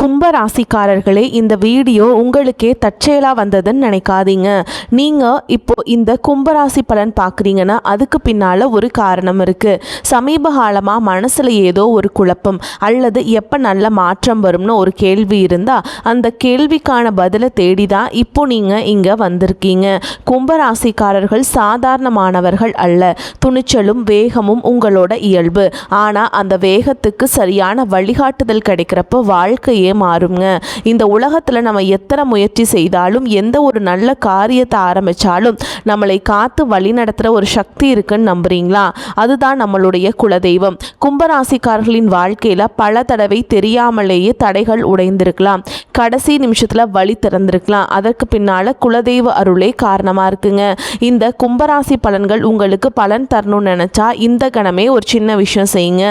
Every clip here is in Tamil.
கும்பராசிக்காரர்களே, இந்த வீடியோ உங்களுக்கே தற்செயலாக வந்ததுன்னு நினைக்காதீங்க. நீங்கள் இப்போ இந்த கும்பராசி பலன் பார்க்குறீங்கன்னா அதுக்கு பின்னால் ஒரு காரணம் இருக்குது. சமீப காலமாக மனசில் ஏதோ ஒரு குழப்பம் அல்லது எப்போ நல்ல மாற்றம் வரும்னு ஒரு கேள்வி இருந்தால் அந்த கேள்விக்கான பதிலை தேடி தான் இப்போ நீங்கள் இங்கே வந்திருக்கீங்க. கும்பராசிக்காரர்கள் சாதாரணமானவர்கள் அல்ல. துணிச்சலும் வேகமும் உங்களோட இயல்பு. ஆனால் அந்த வேகத்துக்கு சரியான வழிகாட்டுதல் கிடைக்கிறப்போ வாழ்க்கையே மாறுங்க. இந்த உலகத்தில் நம்ம எத்தனை முயற்சி செய்தாலும் எந்த ஒரு நல்ல காரியத்தை ஆரம்பித்தாலும் நம்மளை காத்து வழி நடத்துகிற ஒரு சக்தி இருக்குன்னு நம்புறீங்களா? அதுதான் நம்மளுடைய குலதெய்வம். கும்பராசிக்காரர்களின் வாழ்க்கையில் பல தடவை தெரியாமலேயே தடைகள் உடைந்திருக்கலாம். கடைசி நிமிஷத்தில் வழி திறந்திருக்கலாம். அதற்கு பின்னால் குலதெய்வ அருளே காரணமாக இருக்குங்க. இந்த கும்பராசி பலன்கள் உங்களுக்கு பலன் தரணும்னு நினச்சா இந்த கணமே ஒரு சின்ன விஷயம் செய்யுங்க.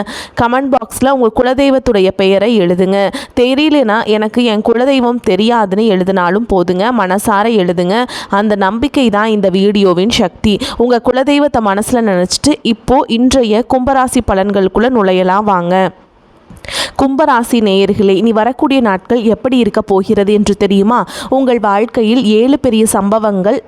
கமெண்ட் பாக்ஸில் உங்கள் குலதெய்வத்துடைய பெயரை எழுதுங்க. தெரியலனா எனக்கு என் குலதெய்வம் தெரியாதுன்னு எழுதினாலும் போதுங்க. மனசார எழுதுங்க. அந்த நம்பிக்கை தான் இந்த வீடியோவின் சக்தி. உங்கள் குலதெய்வத்தை மனசில் நினச்சிட்டு இப்போது இன்றைய கும்பராசி பலன்களுக்குள்ளே நுழையலாம் வாங்க. கும்பராசி நேயர்களே, இனி வரக்கூடிய நாட்கள் எப்படி இருக்க போகிறது என்று தெரியுமா? உங்கள் வாழ்க்கையில் 7 பெரிய சம்பவங்கள்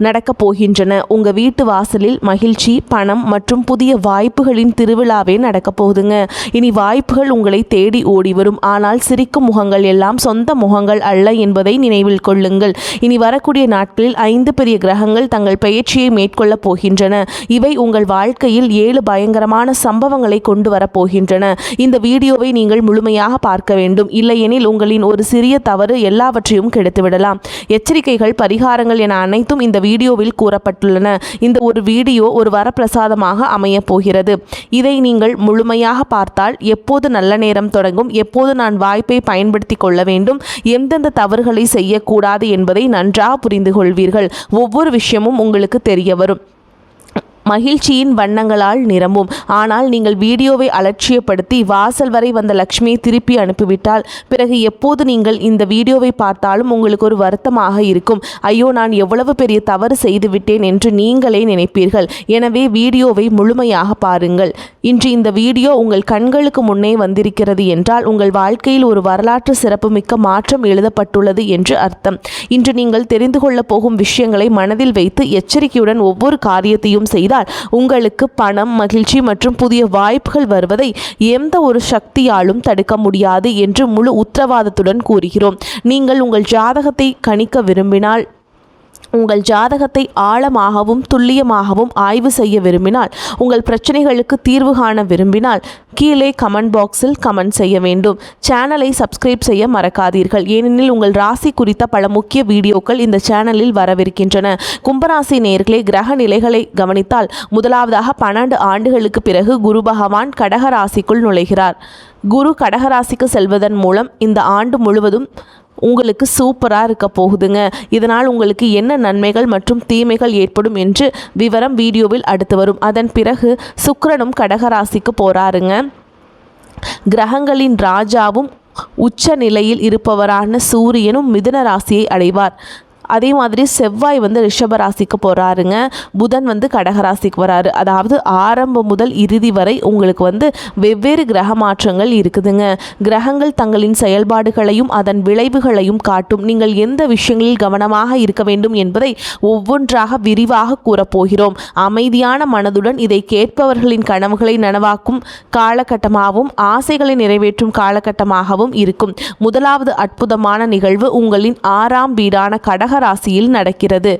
நடக்கப் போகின்றன. உங்கள் வீட்டு வாசலில் மகிழ்ச்சி, பணம் மற்றும் புதிய வாய்ப்புகளின் திருவிழாவே நடக்கப் போகுதுங்க. இனி வாய்ப்புகள் உங்களை தேடி ஓடி வரும். ஆனால் சிரிக்கும் முகங்கள் எல்லாம் சொந்த முகங்கள் அல்ல என்பதை நினைவில் கொள்ளுங்கள். இனி வரக்கூடிய நாட்களில் 5 பெரிய கிரகங்கள் தங்கள் பெயர்ச்சியை மேற்கொள்ளப் போகின்றன. இவை உங்கள் வாழ்க்கையில் 7 பயங்கரமான சம்பவங்களை கொண்டு வரப்போகின்றன. இந்த வீடியோவை நீங்கள் முழுமையாக பார்க்க வேண்டும். இல்லையெனில் உங்களின் ஒரு சிறிய தவறு எல்லாவற்றையும் கெடுத்துவிடலாம். எச்சரிக்கைகள், பரிகாரங்கள் என அனைத்தும் இந்த வீடியோவில் கூறப்பட்டுள்ளன. இந்த ஒரு வீடியோ ஒரு வரப்பிரசாதமாக அமைய போகிறது. இதை நீங்கள் முழுமையாக பார்த்தால் எப்போது நல்ல நேரம் தொடங்கும், எப்போது நான் வாய்ப்பை பயன்படுத்தி கொள்ள வேண்டும், எந்தெந்த தவறுகளை செய்யக்கூடாது என்பதை நன்றாக புரிந்து கொள்வீர்கள். ஒவ்வொரு விஷயமும் உங்களுக்கு தெரிய வரும். மகிழ்ச்சியின் வண்ணங்களால் நிரம்பும். ஆனால் நீங்கள் வீடியோவை அலட்சியப்படுத்தி வாசல் வரை வந்த லக்ஷ்மியை திருப்பி அனுப்பிவிட்டால் பிறகு எப்போது நீங்கள் இந்த வீடியோவை பார்த்தாலும் உங்களுக்கு ஒரு வருத்தமாக இருக்கும். ஐயோ, நான் எவ்வளவு பெரிய தவறு செய்துவிட்டேன் என்று நீங்களே நினைப்பீர்கள். எனவே வீடியோவை முழுமையாக பாருங்கள். இன்று இந்த வீடியோ உங்கள் கண்களுக்கு முன்னே வந்திருக்கிறது என்றால் உங்கள் வாழ்க்கையில் ஒரு வரலாற்று சிறப்புமிக்க மாற்றம் எழுதப்பட்டுள்ளது என்று அர்த்தம். இன்று நீங்கள் தெரிந்து கொள்ளப் போகும் விஷயங்களை மனதில் வைத்து எச்சரிக்கையுடன் ஒவ்வொரு காரியத்தையும் செய்தால் உங்களுக்கு பணம், மகிழ்ச்சி மற்றும் புதிய வாய்ப்புகள் வருவதை எந்த ஒரு சக்தியாலும் தடுக்க முடியாது என்று முழு உத்தரவாதத்துடன் கூறுகிறோம். நீங்கள் உங்கள் ஜாதகத்தை கணிக்க விரும்பினால், உங்கள் ஜாதகத்தை ஆழமாகவும் துல்லியமாகவும் ஆய்வு செய்ய விரும்பினால், உங்கள் பிரச்சனைகளுக்கு தீர்வு காண விரும்பினால் கீழே கமெண்ட் பாக்ஸில் கமெண்ட் செய்ய வேண்டும். சேனலை சப்ஸ்கிரைப் செய்ய மறக்காதீர்கள். ஏனெனில் உங்கள் ராசி குறித்த பல முக்கிய வீடியோக்கள் இந்த சேனலில் வரவிருக்கின்றன. கும்பராசி நேயர்களே, கிரக நிலைகளை கவனித்தால் முதலாவதாக 12 ஆண்டுகளுக்கு பிறகு குரு பகவான் கடக ராசிக்குள் நுழைகிறார். குரு கடகராசிக்கு செல்வதன் மூலம் இந்த ஆண்டு முழுவதும் உங்களுக்கு சூப்பராக இருக்க போகுதுங்க. இதனால் உங்களுக்கு என்ன நன்மைகள் மற்றும் தீமைகள் ஏற்படும் என்று விவரம் வீடியோவில் அடுத்து வரும். அதன் பிறகு சுக்கிரனும் கடகராசிக்கு போறாருங்க. கிரகங்களின் ராஜாவும் உச்ச நிலையில் இருப்பவரான சூரியனும் மிதுன ராசியை அடைவார். அதே மாதிரி செவ்வாய் ரிஷப ராசிக்கு போகிறாருங்க. புதன் கடகராசிக்கு வராரு. அதாவது ஆரம்பம் முதல் இறுதி வரை உங்களுக்கு வெவ்வேறு கிரக மாற்றங்கள் இருக்குதுங்க. கிரகங்கள் தங்களின் செயல்பாடுகளையும் அதன் விளைவுகளையும் காட்டும். நீங்கள் எந்த விஷயங்களில் கவனமாக இருக்க வேண்டும் என்பதை ஒவ்வொன்றாக விரிவாக கூறப்போகிறோம். அமைதியான மனதுடன் இதை கேட்பவர்களின் கனவுகளை நனவாக்கும் காலகட்டமாகவும் ஆசைகளை நிறைவேற்றும் காலகட்டமாகவும் இருக்கும். முதலாவது அற்புதமான நிகழ்வு உங்களின் 6ஆம் வீடான கடக ராசியில் நடக்கிறது.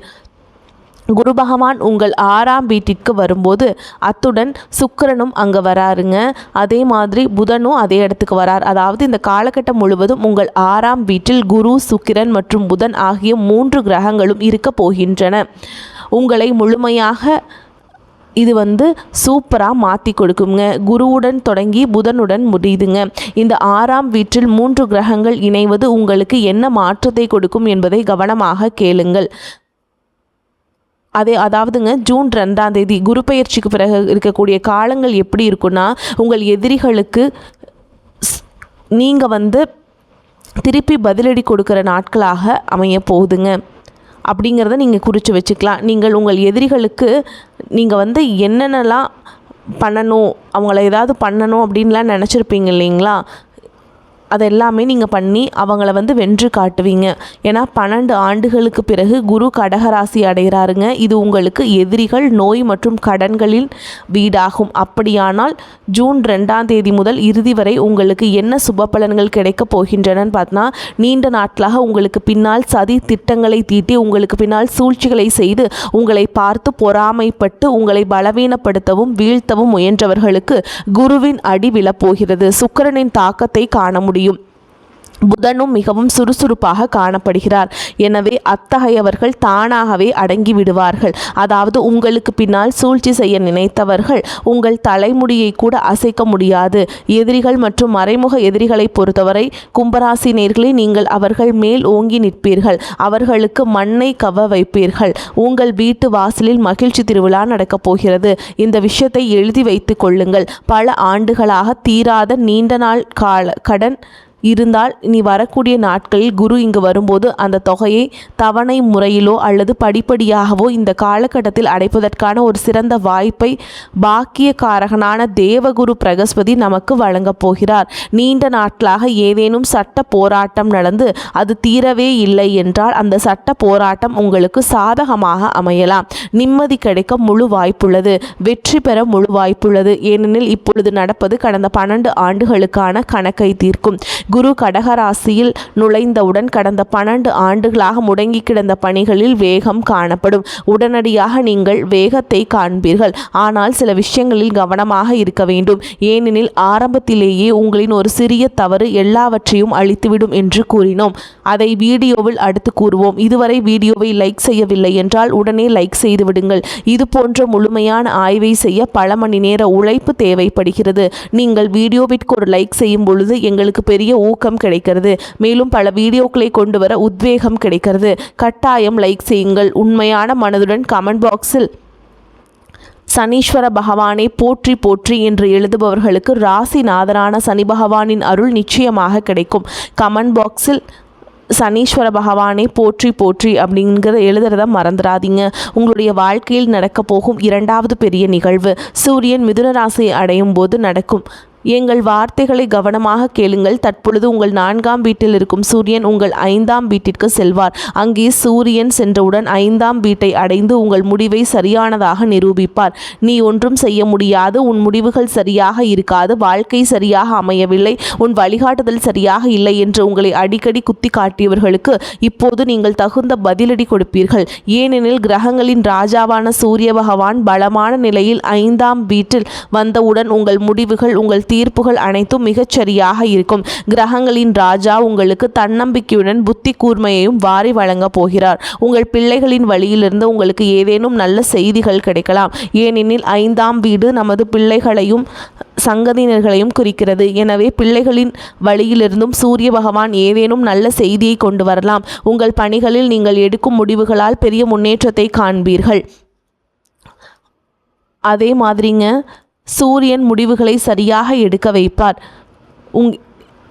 குரு பகவான் உங்கள் 6ஆம் வீட்டிற்கு வரும்போது அத்துடன் சுக்கிரனும் அங்கே வராருங்க. அதே மாதிரி புதனும் அதே இடத்துக்கு வரார். அதாவது இந்த காலகட்டம் முழுவதும் உங்கள் 6ஆம் வீட்டில் குரு, சுக்கிரன் மற்றும் புதன் ஆகிய 3 கிரகங்களும் இருக்க போகின்றன. உங்களை முழுமையாக இது சூப்பராக மாற்றி கொடுக்குங்க. குருவுடன் தொடங்கி புதனுடன் முடியுதுங்க. இந்த 6ஆம் வீட்டில் 3 கிரகங்கள் இணைவது உங்களுக்கு என்ன மாற்றத்தை கொடுக்கும் என்பதை கவனமாக கேளுங்கள். அதாவதுங்க ஜூன் 2ஆம் தேதி குரு பெயர்ச்சிக்கு பிறகு இருக்கக்கூடிய காலங்கள் எப்படி இருக்குன்னா, உங்கள் எதிரிகளுக்கு நீங்கள் திருப்பி பதிலடி கொடுக்குற நாட்களாக அமைய போகுதுங்க. அப்படிங்கிறத நீங்கள் குறித்து வச்சுக்கலாம். நீங்கள் உங்கள் எதிரிகளுக்கு நீங்கள் என்னென்னலாம் பண்ணணும், அவங்கள ஏதாவது பண்ணணும் அப்படின்லாம் நினச்சிருப்பீங்க இல்லைங்களா? அதெல்லாமே நீங்கள் பண்ணி அவங்கள வந்து வென்று காட்டுவீங்க. ஏன்னா 12 ஆண்டுகளுக்கு பிறகு குரு கடகராசி அடைகிறாருங்க. இது உங்களுக்கு எதிரிகள், நோய் மற்றும் கடன்களின் வீடாகும். அப்படியானால் ஜூன் 2ஆம் தேதி முதல் இறுதி வரை உங்களுக்கு என்ன சுப பலன்கள் கிடைக்கப் போகின்றனன்னு பார்த்தா, நீண்ட நாட்களாக உங்களுக்கு பின்னால் சதி திட்டங்களை தீட்டி உங்களுக்கு பின்னால் சூழ்ச்சிகளை செய்து உங்களை பார்த்து பொறாமைப்பட்டு உங்களை பலவீனப்படுத்தவும் வீழ்த்தவும் முயன்றவர்களுக்கு குருவின் அடி விழப்போகிறது. சுக்கிரனின் தாக்கத்தை காண முடியும். புதனும் மிகவும் சுறுசுறுப்பாக காணப்படுகிறார். எனவே அத்தகையவர்கள் தானாகவே அடங்கி விடுவார்கள். அதாவது உங்களுக்கு பின்னால் சூழ்ச்சி செய்ய நினைத்தவர்கள் உங்கள் தலைமுடியை கூட அசைக்க முடியாது. எதிரிகள் மற்றும் மறைமுக எதிரிகளை பொறுத்தவரை கும்பராசி நேயர்களே, நீங்கள் அவர்கள் மேல் ஓங்கி நிற்பீர்கள். அவர்களுக்கு மண்ணை கவ வைப்பீர்கள். உங்கள் வீட்டு வாசலில் மகிழ்ச்சி திருவிழா நடக்கப் போகிறது. இந்த விஷயத்தை எழுதி வைத்துக் கொள்ளுங்கள். பல ஆண்டுகளாக தீராத நீண்ட நாள் கடன் இருந்தால் இனி வரக்கூடிய நாட்களில் குரு இங்கு வரும்போது அந்த தொகையை தவணை முறையிலோ அல்லது படிப்படியாகவோ இந்த காலகட்டத்தில் அடைப்பதற்கான ஒரு சிறந்த வாய்ப்பை பாக்கியக்காரகனான தேவகுரு பிரகஸ்பதி நமக்கு வழங்கப் போகிறார். நீண்ட நாட்களாக ஏதேனும் சட்ட போராட்டம் நடந்து அது தீரவே இல்லை என்றால் அந்த சட்ட போராட்டம் உங்களுக்கு சாதகமாக அமையலாம். நிம்மதி கிடைக்க முழு வாய்ப்புள்ளது. வெற்றி பெற முழு வாய்ப்புள்ளது. ஏனெனில் இப்பொழுது நடப்பது கடந்த 12 ஆண்டுகளுக்கான கணக்கை தீர்க்கும். குரு கடகராசியில் நுழைந்தவுடன் கடந்த 12 ஆண்டுகளாக முடங்கி கிடந்த பணிகளில் வேகம் காணப்படும். உடனடியாக நீங்கள் வேகத்தை காண்பீர்கள். ஆனால் சில விஷயங்களில் கவனமாக இருக்க வேண்டும். ஏனெனில் ஆரம்பத்திலேயே உங்களின் ஒரு சிறிய தவறு எல்லாவற்றையும் அழித்துவிடும் என்று கூறினோம். அதை வீடியோவில் அடுத்து கூறுவோம். இதுவரை வீடியோவை லைக் செய்யவில்லை என்றால் உடனே லைக் செய்து விடுங்கள். இது போன்ற முழுமையான ஆய்வை செய்ய பல மணி நேர உழைப்பு தேவைப்படுகிறது. நீங்கள் வீடியோவிற்கு ஒரு லைக் செய்யும் பொழுது எங்களுக்கு பெரிய ஊக்கம் கிடைக்கிறது. மேலும் பல வீடியோக்களை கொண்டு வர உத்வேகம் கிடைக்கிறது. கட்டாயம் லைக் செய்யுங்கள். உண்மையான மனதுடன் கமெண்ட் பாக்ஸில் சனீஸ்வர பகவானை போற்றி போற்றி என்று எழுதுபவர்களுக்கு ராசிநாதரான சனி பகவானின் அருள் நிச்சயமாக கிடைக்கும். கமெண்ட் பாக்ஸில் சனீஸ்வர பகவானை போற்றி போற்றி அப்படிங்கிறத எழுதுறத மறந்துடாதீங்க. உங்களுடைய வாழ்க்கையில் நடக்க போகும் 2வது பெரிய நிகழ்வு சூரியன் மிதுன ராசியை அடையும் போது நடக்கும். எங்கள் வார்த்தைகளை கவனமாக கேளுங்கள். தற்பொழுது உங்கள் 4ஆம் வீட்டில் இருக்கும் சூரியன் உங்கள் 5ஆம் வீட்டிற்கு செல்வார். அங்கே சூரியன் சென்றவுடன் 5ஆம் வீட்டை அடைந்து உங்கள் முடிவை சரியானதாக நிரூபிப்பார். நீ ஒன்றும் செய்ய முடியாது, உன் முடிவுகள் சரியாக இருக்காது, வாழ்க்கை சரியாக அமையவில்லை, உன் வழிகாட்டுதல் சரியாக இல்லை என்று உங்களை அடிக்கடி குத்தி காட்டியவர்களுக்கு இப்போது நீங்கள் தகுந்த பதிலடி கொடுப்பீர்கள். ஏனெனில் கிரகங்களின் ராஜாவான சூரிய பகவான் பலமான நிலையில் 5ஆம் வீட்டில் வந்தவுடன் உங்கள் முடிவுகள், உங்கள் தீர்ப்புகள் அனைத்தும் மிகச்சரியாக இருக்கும். கிரகங்களின் ராஜா உங்களுக்கு தன்னம்பிக்கையுடன் புத்தி கூர்மையையும் வாரி வழங்க போகிறார். உங்கள் பிள்ளைகளின் வழியிலிருந்து உங்களுக்கு ஏதேனும் நல்ல செய்திகள் கிடைக்கலாம். ஏனெனில் 5ஆம் வீடு நமது பிள்ளைகளையும் சங்கதியினர்களையும் குறிக்கிறது. எனவே பிள்ளைகளின் வழியிலிருந்தும் சூரிய பகவான் ஏதேனும் நல்ல செய்தியை கொண்டு வரலாம். உங்கள் பணிகளில் நீங்கள் எடுக்கும் முடிவுகளால் பெரிய முன்னேற்றத்தை காண்பீர்கள். அதே மாதிரிங்க சூரியன் முடிவுகளை சரியாக எடுக்க வைப்பார்.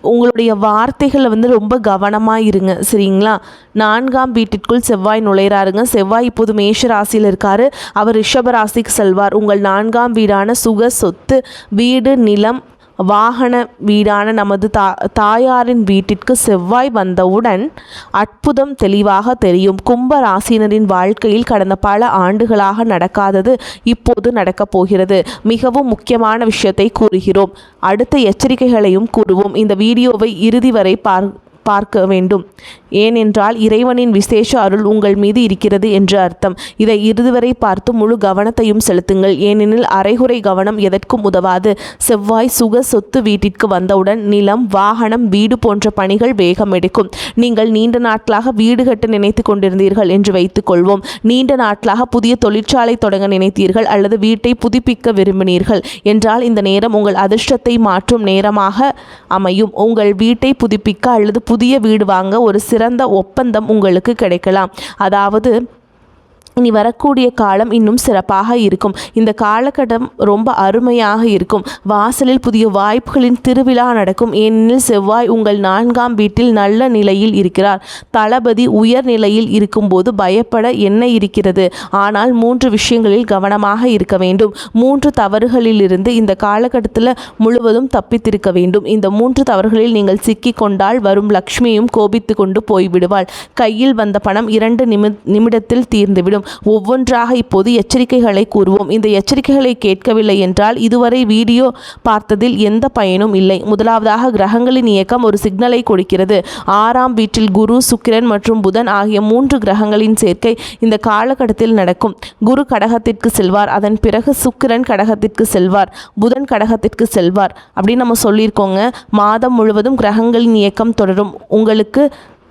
உங்களுடைய வார்த்தைகளை வந்து ரொம்ப கவனமாக இருங்க, சரிங்களா? 4ஆம் வீட்டிற்குள் செவ்வாய் நுழைகிறாருங்க. செவ்வாய் இப்போது மேஷ ராசியில் இருக்கார். அவர் ரிஷப ராசிக்கு செல்வார். உங்கள் 4ஆம் வீடான சுக, சொத்து, வீடு, நிலம், வாகன வீடான நமது தாயாரின் வீட்டிற்கு செவ்வாய் வந்தவுடன் அற்புதம் தெளிவாக தெரியும். கும்ப ராசினரின் வாழ்க்கையில் கடந்த பல ஆண்டுகளாக நடக்காதது இப்போது நடக்கப் போகிறது. மிகவும் முக்கியமான விஷயத்தை கூறுகிறோம். அடுத்த எச்சரிக்கைகளையும் கூறுவோம். இந்த வீடியோவை இறுதி வரை பார்க்க வேண்டும். ஏனென்றால் இறைவனின் விசேஷ அருள் உங்கள் மீது இருக்கிறது என்று அர்த்தம். இதை இறுதி வரை பார்த்து முழு கவனத்தையும் செலுத்துங்கள். ஏனெனில் அரைகுறை கவனம் எதற்கும் உதவாது. செவ்வாய் சுக, சொத்து வீட்டிற்கு வந்தவுடன் நிலம், வாகனம், வீடு போன்ற பணிகள் வேகம் எடுக்கும். நீங்கள் நீண்ட நாட்களாக வீடு கட்ட நினைத்து கொண்டிருந்தீர்கள் என்று வைத்துக் கொள்வோம். நீண்ட நாட்களாக புதிய தொழிற்சாலை தொடங்க நினைத்தீர்கள் அல்லது வீட்டை புதுப்பிக்க விரும்பினீர்கள் என்றால் இந்த நேரம் உங்கள் அதிர்ஷ்டத்தை மாற்றும் நேரமாக அமையும். உங்கள் வீட்டை புதுப்பிக்க அல்லது புதிய வீடு வாங்க ஒரு சிறந்த ஒப்பந்தம் உங்களுக்கு கிடைக்கலாம். அதாவது இனி வரக்கூடிய காலம் இன்னும் சிறப்பாக இருக்கும். இந்த காலகட்டம் ரொம்ப அருமையாக இருக்கும். வாசலில் புதிய வாய்ப்புகளின் திருவிழா நடக்கும். ஏனெனில் செவ்வாய் உங்கள் 4ஆம் வீட்டில் நல்ல நிலையில் இருக்கிறார். தளபதி உயர் நிலையில் இருக்கும்போது பயப்பட என்ன இருக்கிறது? ஆனால் 3 விஷயங்களில் கவனமாக இருக்க வேண்டும். 3 தவறுகளிலிருந்து இந்த காலகட்டத்தில் முழுவதும் தப்பித்திருக்க வேண்டும். இந்த 3 தவறுகளில் நீங்கள் சிக்கிக் கொண்டால் வரும் லக்ஷ்மியும் கோபித்து கொண்டு போய்விடுவாள். கையில் வந்த பணம் 2 நிமிடத்தில் தீர்ந்துவிடும். ஒவ்வொன்றாக இப்போது எச்சரிக்கைகளை கூறுவோம். இந்த எச்சரிக்கைகளை கேட்கவில்லை என்றால் இதுவரை வீடியோ பார்த்ததில் எந்த பயனும் இல்லை. முதலாவதாக, கிரகங்களின் இயக்கம் ஒரு சிக்னலை கொடுக்கிறது. 6ஆம் வீட்டில் குரு, சுக்கிரன் மற்றும் புதன் ஆகிய 3 கிரகங்களின் சேர்க்கை இந்த காலகட்டத்தில் நடக்கும். குரு கடகத்திற்கு செல்வார், அதன் பிறகு சுக்கிரன் கடகத்திற்கு செல்வார், புதன் கடகத்திற்கு செல்வார் அப்படின்னு நம்ம சொல்லியிருக்கோங்க. மாதம் முழுவதும் கிரகங்களின் இயக்கம் தொடரும். உங்களுக்கு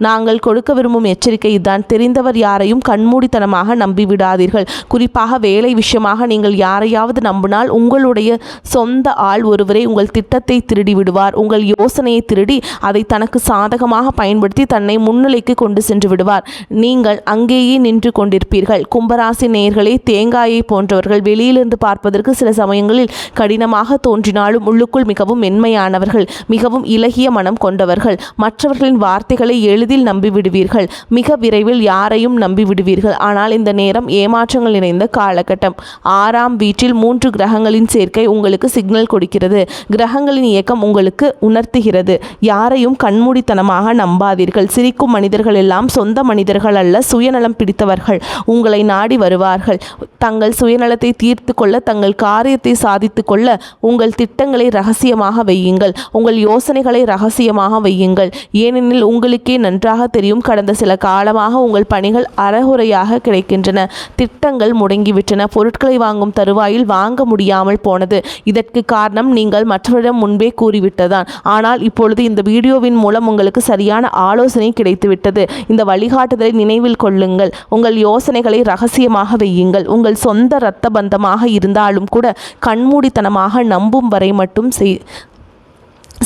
நாங்கள் கொடுக்க விரும்பும் எச்சரிக்கை இதுதான். தெரிந்தவர் யாரையும் கண்மூடித்தனமாக நம்பிவிடாதீர்கள். குறிப்பாக வேலை விஷயமாக நீங்கள் யாரையாவது நம்பினால் உங்களுடைய சொந்த ஆள் ஒருவரை உங்கள் திட்டத்தை திருடி விடுவார். உங்கள் யோசனையை திருடி அதை தனக்கு சாதகமாக பயன்படுத்தி தன்னை முன்னிலைக்கு கொண்டு சென்று விடுவார். நீங்கள் அங்கேயே நின்று கொண்டிருப்பீர்கள். கும்பராசி நேயர்களே, தேங்காயை போன்றவர்கள். வெளியிலிருந்து பார்ப்பதற்கு சில சமயங்களில் கடினமாக தோன்றினாலும் உள்ளுக்குள் மிகவும் மென்மையானவர்கள், மிகவும் இலகிய மனம் கொண்டவர்கள். மற்றவர்களின் வார்த்தைகளை நம்பிவிடுவீர்கள். மிக விரைவில் யாரையும் நம்பிவிடுவீர்கள். ஆனால் இந்த நேரம் ஏமாற்றங்கள் நிறைந்த காலகட்டம். 6ஆம் வீட்டில் 3 கிரகங்களின் சேர்க்கை உங்களுக்கு சிக்னல் கொடுக்கிறது. கிரகங்களின் இயக்கம் உங்களுக்கு உணர்த்துகிறது. யாரையும் கண்மூடித்தனமாக நம்பாதீர்கள். சிரிக்கும் மனிதர்கள் எல்லாம் சொந்த மனிதர்கள் அல்ல, சுயநலம் பிடித்தவர்கள் உங்களை நாடி வருவார்கள். தங்கள் சுயநலத்தை தீர்த்து கொள்ள, தங்கள் காரியத்தை சாதித்து கொள்ள உங்கள் திட்டங்களை ரகசியமாக வையுங்கள். உங்கள் யோசனைகளை ரகசியமாக வையுங்கள். ஏனெனில் உங்களுக்கே நன்றாக தெரியும், கடந்த சில காலமாக உங்கள் பணிகள் அறகுறையாக கிடைக்கின்றன. திட்டங்கள் முடங்கிவிட்டன. பொருட்களை வாங்கும் தருவாயில் வாங்க முடியாமல் போனது. இதற்கு காரணம் நீங்கள் மற்றவரிடம் முன்பே கூறிவிட்டதான். ஆனால் இப்பொழுது இந்த வீடியோவின் மூலம் உங்களுக்கு சரியான ஆலோசனை கிடைத்துவிட்டது. இந்த வழிகாட்டுதலை நினைவில் கொள்ளுங்கள். உங்கள் யோசனைகளை ரகசியமாக வையுங்கள். உங்கள் சொந்த இரத்த பந்தமாக இருந்தாலும் கூட கண்மூடித்தனமாக நம்பும் வரை மட்டும்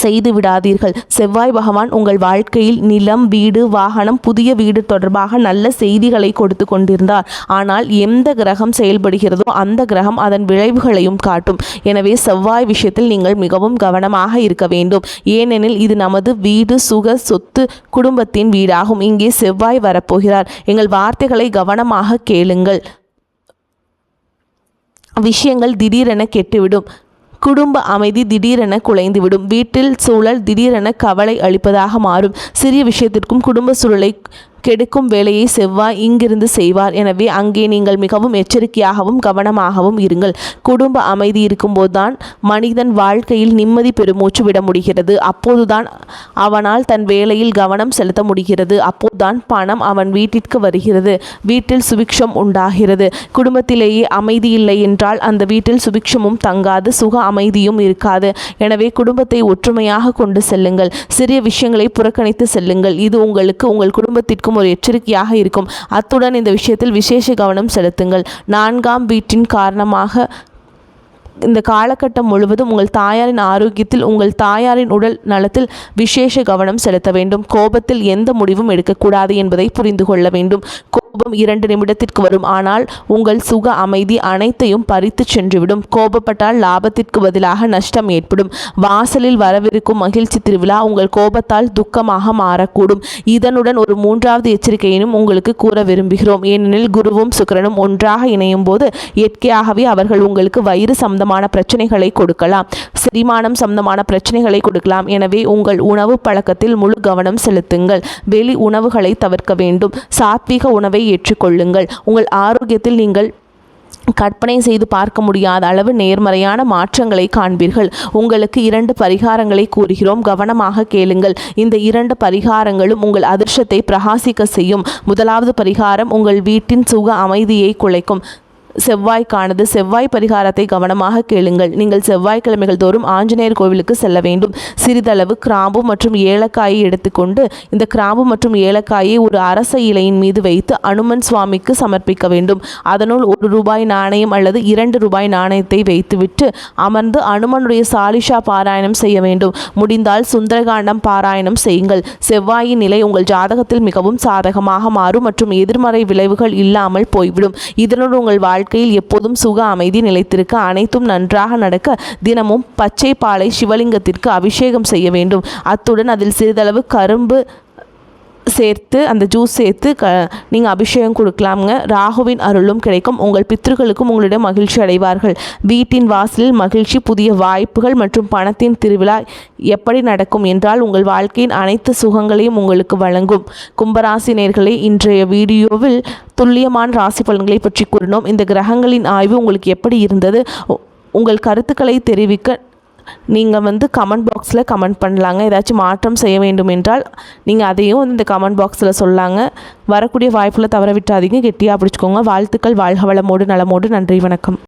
செய்து விடாதீர்கள். செவ்வாய் பகவான் உங்கள் வாழ்க்கையில் நிலம், வீடு, வாகனம், புதிய வீடு தொடர்பாக நல்ல செய்திகளை கொடுத்து கொண்டிருந்தார். ஆனால் எந்த கிரகம் செயல்படுகிறதோ அந்த கிரகம் அதன் விளைவுகளையும் காட்டும். எனவே செவ்வாய் விஷயத்தில் நீங்கள் மிகவும் கவனமாக இருக்க வேண்டும். ஏனெனில் இது நமது வீடு, சுக, சொத்து, குடும்பத்தின் வீடாகும். இங்கே செவ்வாய் வரப்போகிறார். எங்கள் வார்த்தைகளை கவனமாக கேளுங்கள். விஷயங்கள் திடீரென கெட்டுவிடும். குடும்ப அமைதி திடீரென குலைந்துவிடும். வீட்டில் சூழல் திடீரென கவலை அளிப்பதாக மாறும். சிறிய விஷயத்திற்கும் குடும்ப சூழலை கெடுக்கும் வேலையை செவ்வாய் இங்கிருந்து செய்வார். எனவே அங்கே நீங்கள் மிகவும் எச்சரிக்கையாகவும் கவனமாகவும் இருங்கள். குடும்ப அமைதி இருக்கும்போதுதான் மனிதன் வாழ்க்கையில் நிம்மதி பெருமூச்சு விட முடிகிறது. அப்போதுதான் அவனால் தன் வேலையில் கவனம் செலுத்த முடிகிறது. அப்போதுதான் பணம் அவன் வீட்டிற்கு வருகிறது. வீட்டில் சுபிக்ஷம் உண்டாகிறது. குடும்பத்திலேயே அமைதி இல்லை என்றால் அந்த வீட்டில் சுபிக்ஷமும் தங்காது, சுக அமைதியும் இருக்காது. எனவே குடும்பத்தை ஒற்றுமையாக கொண்டு செல்லுங்கள். சிறிய விஷயங்களை புறக்கணித்து செல்லுங்கள். இது உங்களுக்கு, உங்கள் குடும்பத்திற்கும் ஒரு எச்சரிக்கையாக இருக்கும். அத்துடன் இந்த விஷயத்தில் விசேஷ கவனம் செலுத்துங்கள். 4ஆம் வீட்டின் காரணமாக இந்த காலகட்டம் முழுவதும் உங்கள் தாயாரின் ஆரோக்கியத்தில், உங்கள் தாயாரின் உடல் நலத்தில் விசேஷ கவனம் செலுத்த வேண்டும். கோபத்தில் எந்த முடிவும் எடுக்கக்கூடாது என்பதை புரிந்து கொள்ள வேண்டும். கோபம் 2 நிமிடத்திற்கு வரும். ஆனால் உங்கள் சுக அமைதி அனைத்தையும் பறித்து சென்றுவிடும். கோபப்பட்டால் லாபத்திற்கு பதிலாக நஷ்டம் ஏற்படும். வாசலில் வரவிருக்கும் மகிழ்ச்சி திருவிழா உங்கள் கோபத்தால் துக்கமாக மாறக்கூடும். இதனுடன் ஒரு 3வது எச்சரிக்கையினும் உங்களுக்கு கூற விரும்புகிறோம். ஏனெனில் குருவும் சுக்கிரனும் ஒன்றாக இணையும் போது இயற்கையாகவே அவர்கள் உங்களுக்கு வயிறு சம்பந்தமான பிரச்சனைகளை கொடுக்கலாம், செரிமானம் சம்பந்தமான பிரச்சனைகளை கொடுக்கலாம். எனவே உங்கள் உணவு பழக்கத்தில் முழு கவனம் செலுத்துங்கள். வெளி உணவுகளை தவிர்க்க வேண்டும். சாத்வீக உணவை ஏற்றுக்கொள்ளுங்கள். உங்கள் ஆரோக்கியத்தில் நீங்கள் கற்பனை செய்து பார்க்க முடியாத அளவு நேர்மறையான மாற்றங்களை காண்பீர்கள். உங்களுக்கு 2 பரிகாரங்களை கூறுகிறோம், கவனமாக கேளுங்கள். இந்த 2 பரிகாரங்களும் உங்கள் அதிர்ஷ்டத்தை பிரகாசிக்க செய்யும். முதலாவது பரிகாரம் உங்கள் வீட்டின் சுக அமைதியை குலைக்கும். செவ்வாய்க்கானது. செவ்வாய் பரிகாரத்தை கவனமாக கேளுங்கள். நீங்கள் செவ்வாய்க்கிழமைகள் தோறும் ஆஞ்சநேயர் கோவிலுக்கு செல்ல வேண்டும். சிறிதளவு கிராம்பு மற்றும் ஏலக்காயை எடுத்துக்கொண்டு இந்த கிராம்பு மற்றும் ஏலக்காயை ஒரு அரச இலையின் மீது வைத்து அனுமன் சுவாமிக்கு சமர்ப்பிக்க வேண்டும். அதனுள் ₹1 நாணயம் அல்லது ₹2 நாணயத்தை வைத்துவிட்டு அமர்ந்து அனுமனுடைய சாலிஷா பாராயணம் செய்ய வேண்டும். முடிந்தால் சுந்தரகாண்டம் பாராயணம் செய்யுங்கள். செவ்வாயின் நிலை உங்கள் ஜாதகத்தில் மிகவும் சாதகமாக மாறும் மற்றும் எதிர்மறை விளைவுகள் இல்லாமல் போய்விடும். இதனுடன் உங்கள் வாழ்க்கையில் எப்போதும் சுக அமைதி நிலைத்திருக்க, அனைத்தும் நன்றாக நடக்க தினமும் பச்சை பாலை சிவலிங்கத்திற்கு அபிஷேகம் செய்ய வேண்டும். அத்துடன் அதில் சிறிதளவு கரும்பு சேர்த்து அந்த ஜூஸ் சேர்த்து நீங்கள் அபிஷேகம் கொடுக்கலாமுங்க. ராகுவின் அருளும் கிடைக்கும். உங்கள் பித்ருக்களுக்கும் உங்களிடம் மகிழ்ச்சி அடைவார்கள். வீட்டின் வாசலில் மகிழ்ச்சி, புதிய வாய்ப்புகள் மற்றும் பணத்தின் திருவிழா எப்படி நடக்கும் என்றால் உங்கள் வாழ்க்கையின் அனைத்து சுகங்களையும் உங்களுக்கு வழங்கும். கும்பராசி நேயர்களே, இன்றைய வீடியோவில் துல்லியமான ராசி பலன்களை பற்றி கூறினோம். இந்த கிரகங்களின் ஆய்வு உங்களுக்கு எப்படி இருந்தது? உங்கள் கருத்துக்களை தெரிவிக்க நீங்கள் கமெண்ட் பாக்ஸில் கமெண்ட் பண்ணலாங்க. ஏதாச்சும் மாற்றம் செய்ய வேண்டும் என்றால் நீங்கள் அதையும் இந்த கமெண்ட் பாக்ஸில் சொல்லாங்க. வரக்கூடிய வாய்ப்புகளை தவற விட்டாதீங்க. கெட்டியாக பிடிச்சிக்கோங்க. வாழ்த்துக்கள். வாழ்க வளமோடு நலமோடு. நன்றி, வணக்கம்.